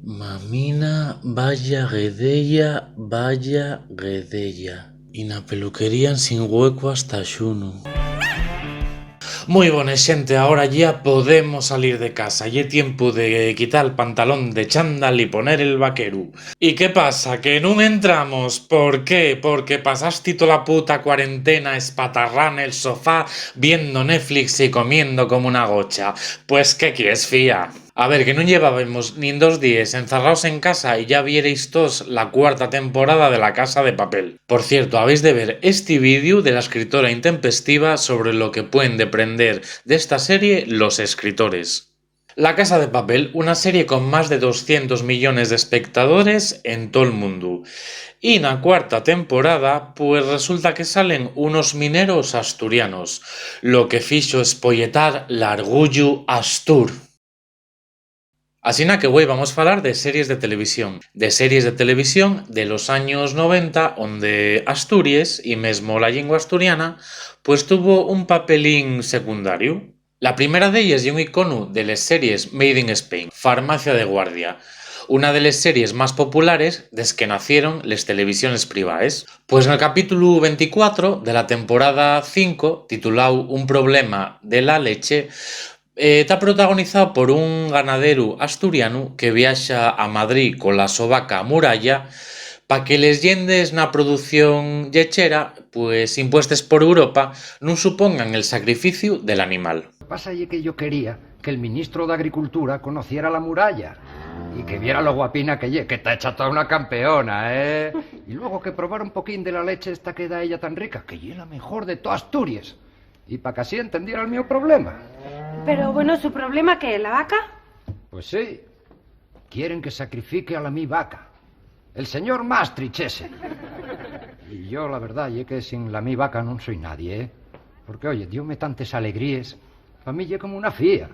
Mamina, vaya guedella. Y na peluquería sin hueco hasta xuno. Muy buena gente, ahora ya podemos salir de casa. Ya es tiempo de quitar el pantalón de chándal y poner el vaquero. ¿Y qué pasa? ¿Que no entramos? ¿Por qué? Porque pasaste toda la puta cuarentena espatarrada en el sofá viendo Netflix y comiendo como una gocha. Pues ¿qué quieres, fía? A ver, que no llevábamos ni 2 días encerrados en casa y ya vierais todos la 4ª temporada de La Casa de Papel. Por cierto, habéis de ver este vídeo de la escritora intempestiva sobre lo que pueden depender de esta serie los escritores. La Casa de Papel, una serie con más de 200 millones de espectadores en todo el mundo. Y en la 4ª temporada, pues resulta que salen unos mineros asturianos, lo que fixo espolletar l'Argullu Astur. Asina que güey, vamos a hablar de series de televisión. De series de televisión de los años 90, donde Asturias, y mesmo la lengua asturiana, pues tuvo un papelín secundario. La primera de ellas y un icono de las series Made in Spain, Farmacia de Guardia. Una de las series más populares desde que nacieron las televisiones privadas. Pues en el capítulo 24 de la temporada 5, titulado Un problema de la leche, está protagonizado por un ganadero asturiano que viaja a Madrid con la sovaca Muralla para que les llendes na producción lechera, pues impuestas por Europa, no supongan el sacrificio del animal. Lo que pasa es que yo quería que el ministro de Agricultura conociera la muralla y que viera lo guapina que lle, que está hecha toda una campeona, ¿eh? Y luego que probara un poquín de la leche esta que da ella tan rica, que lle la mejor de toda Asturias. Y para que así entendiera el mío problema. Pero bueno, ¿su problema qué? ¿La vaca? Pues sí. Quieren que sacrifique a la mi vaca. El señor Maastricht ese. Y yo, la verdad, es que sin la mi vaca no soy nadie, ¿eh? Porque, oye, diome tantas alegrías. Para mí es como una fía.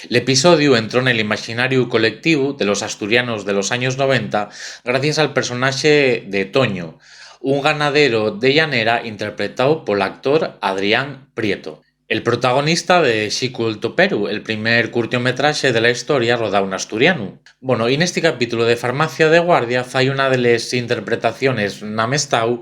El episodio entró en el imaginario colectivo de los asturianos de los años 90 gracias al personaje de Toño, un ganadero de llanera interpretado por el actor Adrián Prieto, el protagonista de Xico el Topero, el primer curtiometraje de la historia rodado en asturiano. Bueno, y en este capítulo de Farmacia de Guardia fai una de las interpretaciones namestau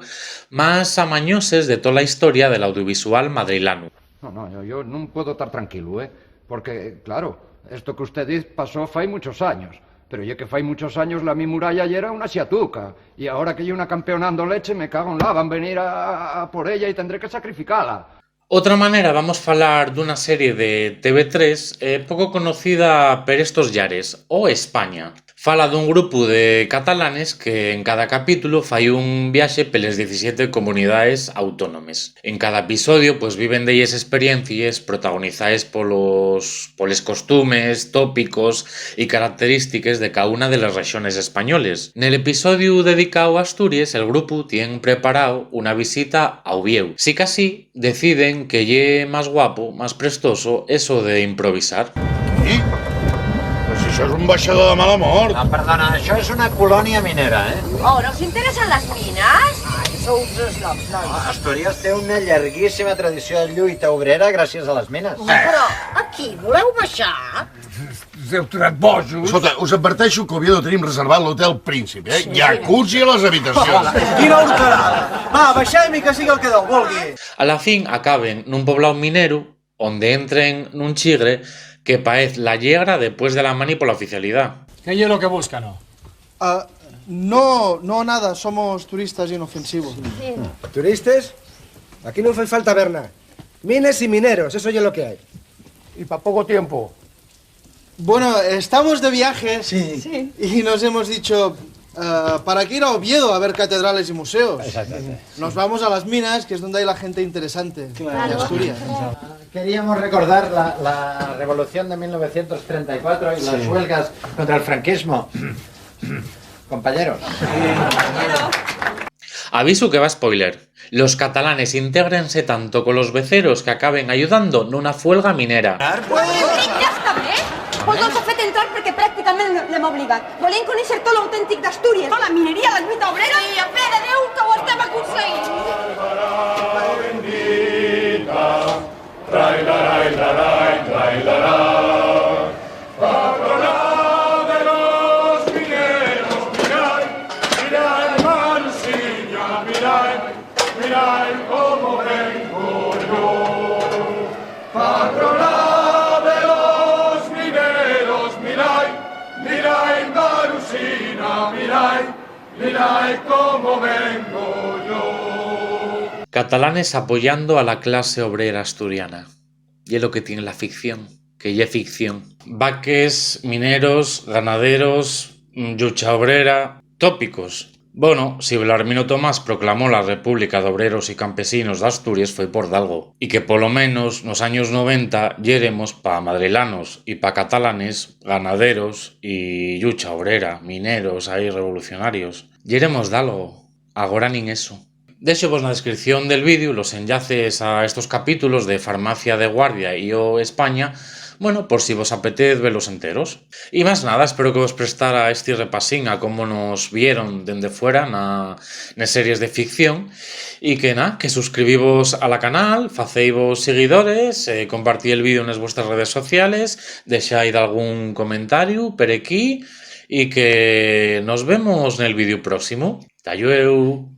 más amañoses de toda la historia del audiovisual madrilano. No, yo no puedo estar tranquilo, ¿eh? Porque, claro, esto que usted dice pasó fai muchos años. Pero ya que fai muchos años la mi muralla ya era una siatuca. Y ahora que hay una campeonando leche, me cago en la, van a venir a por ella y tendré que sacrificarla. Otra manera vamos a hablar de una serie de TV3 poco conocida por estos llares, O España. Fala de un grupo de catalanes que en cada capítulo fai un viaje pelas 17 comunidades autónomes. En cada episodio pues viven de ellas experiencias protagonizadas polos costumes, tópicos y características de cada una de las regiones españoles. En el episodio dedicado a Asturias, el grupo tiene preparado una visita a Uvieu. Si casi deciden que lle más guapo, más prestoso eso de improvisar. ¿Sí? Pues si això és un baixador de mala mort. No, perdona, això és una colònia minera, eh? Oh, ¿no os interesan las minas? Sou uns esnoms, nois. Astúries té una llarguíssima tradició de lluita obrera gràcies a les mines. Però aquí voleu baixar? Heu tirat bojos. Escolta, us adverteixo que a Oviedo tenim reservat l'Hotel Príncipe, eh? Jacuzzi a les habitacions. Quina horterada! Va, baixem i que sigui el que Déu vulgui. A la fin acaben nun poblado minero onde entren nun chigre que paez la llegra después de la mani por la oficialidad. ¿Qué es lo que buscan, no? No, nada, somos turistas inofensivos. ¿Turistas? Aquí no hace falta ver nada. Mines y mineros, eso ya es lo que hay. Y para poco tiempo. Bueno, estamos de viaje Sí. y nos hemos dicho, ¿para qué ir a Oviedo a ver catedrales y museos? Exactamente. Nos vamos a las minas, que es donde hay la gente interesante de Asturias. Queríamos recordar la revolución de 1934 y las huelgas contra el franquismo. Compañeros. Aviso que va spoiler. Los catalanes intégrense tanto con los beceros que acaben ayudando nuna fuelga minera. Ja està bé? Pues no s'ha fet entrar perquè pràcticament l'hem obligat. Volem conèixer tot l'autèntic d'Astúries, la mineria, la lluita obrera i a fe de Déu que ho estem aconseguint. Patronal de los Catalanes apoyando a la clase obrera asturiana. Y es lo que tiene la ficción, que ya es ficción. Vaques, mineros, ganaderos, lucha obrera, tópicos. Bueno, si Belarmino Tomás proclamó la República de Obreros y Campesinos de Asturias fue por dalgo. Y que polo menos nos años 90 yeremos pa madrilanos y pa catalanes, ganaderos y lucha obrera, mineros ahí revolucionarios. Yeremos dalgo. Agora nin eso. Deixo-vos na descripción del vídeo los enlaces a estos capítulos de Farmacia de Guardia y o España, bueno, por si vos apetez velos enteros. Y más nada, espero que vos prestara este repasín a cómo nos vieron dende fuera nas series de ficción y que que suscribivos a la canal, faceivos seguidores, compartí el vídeo en vuestras redes sociales, deixaid algún comentario per aquí y que nos vemos en el vídeo próximo. Tallueu!